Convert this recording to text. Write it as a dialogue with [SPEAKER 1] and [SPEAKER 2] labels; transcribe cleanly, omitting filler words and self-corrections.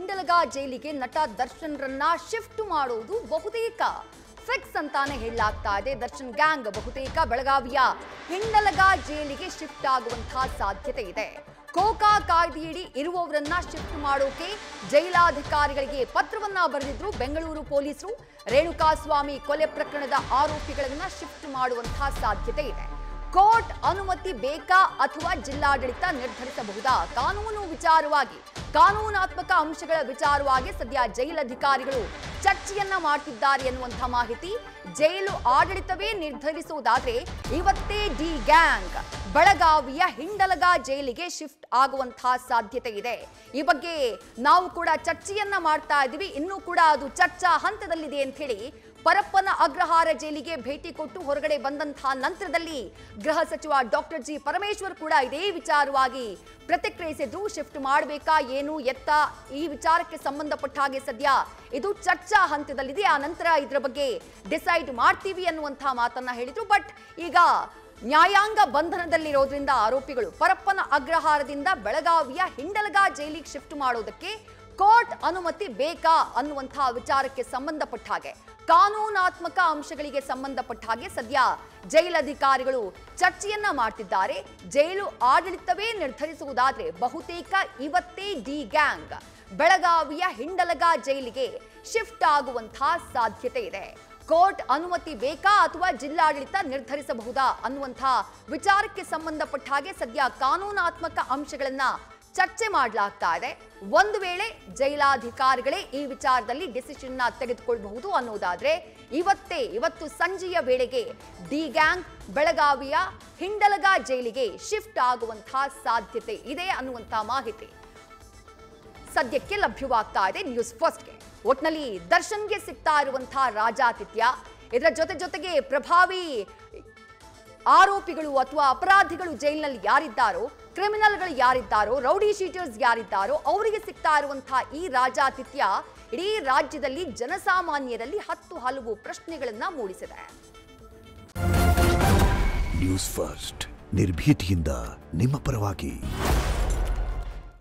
[SPEAKER 1] ಹಿಂಡಲಗ ಜೈಲಿಗೆ ನಟ ದರ್ಶನ್ರನ್ನ ಶಿಫ್ಟ್ ಮಾಡೋದು ಬಹುತೇಕ ಫಿಕ್ಸ್ ಅಂತಾನೆ ಹೇಳಲಾಗ್ತಾ ಇದೆ. ದರ್ಶನ್ ಗ್ಯಾಂಗ್ ಬಹುತೇಕ ಬೆಳಗಾವಿಯ ಹಿಂಡಲಗ ಜೈಲಿಗೆ ಶಿಫ್ಟ್ ಆಗುವಂತಹ ಸಾಧ್ಯತೆ ಇದೆ. ಕೋಕಾ ಕಾಯ್ದೆಯಡಿ ಇರುವವರನ್ನ ಶಿಫ್ಟ್ ಮಾಡೋಕೆ ಜೈಲಾಧಿಕಾರಿಗಳಿಗೆ ಪತ್ರವನ್ನ ಬರೆದಿದ್ರು ಬೆಂಗಳೂರು ಪೊಲೀಸರು. ರೇಣುಕಾಸ್ವಾಮಿ ಕೊಲೆ ಪ್ರಕರಣದ ಆರೋಪಿಗಳನ್ನ ಶಿಫ್ಟ್ ಮಾಡುವಂತಹ ಸಾಧ್ಯತೆ ಇದೆ. ಕೋರ್ಟ್ ಅನುಮತಿ ಬೇಕಾ ಅಥವಾ ಜಿಲ್ಲಾಡಳಿತ ನಿರ್ಧರಿಸಬಹುದಾ? ಕಾನೂನು ವಿಚಾರವಾಗಿ ಕಾನೂನಾತ್ಮಕ ಅಂಶಗಳ ವಿಚಾರವಾಗಿ ಸದ್ಯ ಜೈಲಧಿಕಾರಿಗಳು ಚರ್ಚೆಯನ್ನ ಮಾಡ್ತಿದ್ದಾರೆ ಎನ್ನುವಂತಹ ಮಾಹಿತಿ. ಜೈಲು ಆಡಳಿತವೇ ನಿರ್ಧರಿಸುವುದಾದ್ರೆ ಇವತ್ತೇ ಡಿ ಗ್ಯಾಂಗ್ ಬೆಳಗಾವಿಯ ಹಿಂಡಲಗ ಜೈಲಿಗೆ ಶಿಫ್ಟ್ ಆಗುವಂತಹ ಸಾಧ್ಯತೆ ಇದೆ. ಈ ಬಗ್ಗೆ ನಾವು ಕೂಡ ಚರ್ಚೆಯನ್ನ ಮಾಡ್ತಾ ಇದ್ದೀವಿ. ಇನ್ನೂ ಕೂಡ ಅದು ಚರ್ಚಾ ಹಂತದಲ್ಲಿದೆ ಅಂತ ಹೇಳಿ ಪರಪ್ಪನ ಅಗ್ರಹಾರ ಜೈಲಿಗೆ ಭೇಟಿ ಕೊಟ್ಟು ಹೊರಗಡೆ ಬಂದಂತಹ ನಂತರದಲ್ಲಿ ಗೃಹ ಸಚಿವ ಡಾಕ್ಟರ್ ಜಿ ಪರಮೇಶ್ವರ್ ಕೂಡ ಇದೇ ವಿಚಾರವಾಗಿ ಪ್ರತಿಕ್ರಿಯಿಸಿದ್ರು. ಶಿಫ್ಟ್ ಮಾಡಬೇಕಾ ಏನು ಎತ್ತ ಈ ವಿಚಾರಕ್ಕೆ ಸಂಬಂಧಪಟ್ಟ ಹಾಗೆ ಸದ್ಯ ಇದು ಚರ್ಚಾ ಹಂತದಲ್ಲಿದೆ. ಆ ನಂತರ ಇದರ ಬಗ್ಗೆ ಡಿಸೈಡ್ ಮಾಡ್ತೀವಿ ಅನ್ನುವಂತಹ ಮಾತನ್ನ ಹೇಳಿದ್ರು. ಬಟ್ ಈಗ ನ್ಯಾಯಾಂಗ ಬಂಧನದಲ್ಲಿರೋದ್ರಿಂದ ಆರೋಪಿಗಳು ಪರಪ್ಪನ ಅಗ್ರಹಾರದಿಂದ ಬೆಳಗಾವಿಯ ಹಿಂಡಲಗ ಜೈಲಿಗೆ ಶಿಫ್ಟ್ ಮಾಡೋದಕ್ಕೆ ಕೋರ್ಟ್ ಅನುಮತಿ ಬೇಕಾ ಅನ್ನುವಂತಹ ವಿಚಾರಕ್ಕೆ ಸಂಬಂಧಪಟ್ಟ ಹಾಗೆ ಕಾನೂನಾತ್ಮಕ ಅಂಶಗಳಿಗೆ ಸಂಬಂಧಪಟ್ಟ ಹಾಗೆ ಸದ್ಯ ಜೈಲಧಿಕಾರಿಗಳು ಚರ್ಚೆಯನ್ನ ಮಾಡ್ತಿದ್ದಾರೆ. ಜೈಲು ಆಡಳಿತವೇ ನಿರ್ಧರಿಸುವುದಾದ್ರೆ ಬಹುತೇಕ ಇವತ್ತೇ ಡಿ ಗ್ಯಾಂಗ್ ಬೆಳಗಾವಿಯ ಹಿಂಡಲಗ ಜೈಲಿಗೆ ಶಿಫ್ಟ್ ಆಗುವಂತಹ ಸಾಧ್ಯತೆ ಇದೆ. ಕೋರ್ಟ್ ಅನುಮತಿ ಬೇಕಾ ಅಥವಾ ಜಿಲ್ಲಾಡಳಿತ ನಿರ್ಧರಿಸಬಹುದಾ ಅನ್ನುವಂತಹ ವಿಚಾರಕ್ಕೆ ಸಂಬಂಧಪಟ್ಟ ಹಾಗೆ ಸದ್ಯ ಕಾನೂನಾತ್ಮಕ ಅಂಶಗಳನ್ನ ಚರ್ಚೆ ಮಾಡಲಾಗ್ತಾ ಇದೆ. ಒಂದು ವೇಳೆ ಜೈಲಾಧಿಕಾರಿಗಳೇ ಈ ವಿಚಾರದಲ್ಲಿ ಡಿಸಿಷನ್ ತೆಗೆದುಕೊಳ್ಳಬಹುದು ಅನ್ನೋದಾದ್ರೆ ಇವತ್ತು ಸಂಜೆಯ ವೇಳೆಗೆ ಡಿ ಗ್ಯಾಂಗ್ ಬೆಳಗಾವಿಯ ಹಿಂಡಲಗ ಜೈಲಿಗೆ ಶಿಫ್ಟ್ ಆಗುವಂತಹ ಸಾಧ್ಯತೆ ಇದೆ ಅನ್ನುವಂತಹ ಮಾಹಿತಿ ಸದ್ಯಕ್ಕೆ ಲಭ್ಯವಾಗ್ತಾ ಇದೆ ನ್ಯೂಸ್ ಫಸ್ಟ್ಗೆ. ಒಟ್ನಲ್ಲಿ ದರ್ಶನ್ಗೆ ಸಿಗ್ತಾ ಇರುವಂತಹ ರಾಜಾತಿಥ್ಯ, ಇದರ ಜೊತೆಗೆ ಪ್ರಭಾವಿ ಆರೋಪಿಗಳು ಅಥವಾ ಅಪರಾಧಿಗಳು ಜೈಲಿನಲ್ಲಿ ಯಾರಿದ್ದಾರೋ, ಕ್ರಿಮಿನಲ್ಗಳು ಯಾರಿದ್ದಾರೋ, ರೌಡಿ ಶೀಟರ್ಸ್ ಯಾರಿದ್ದಾರೋ ಅವರಿಗೆ ಸಿಗ್ತಾ ಇರುವಂತಹ ಈ ರಾಜಾತಿಥ್ಯ ಇಡೀ ರಾಜ್ಯದಲ್ಲಿ ಜನಸಾಮಾನ್ಯರಲ್ಲಿ ಹಲವು ಪ್ರಶ್ನೆಗಳನ್ನ ಮೂಡಿಸಿದೆ.
[SPEAKER 2] ನ್ಯೂಸ್ ಫಸ್ಟ್ ನಿರ್ಭೀತಿಯಿಂದ ನಿಮ್ಮ ಪರವಾಗಿ.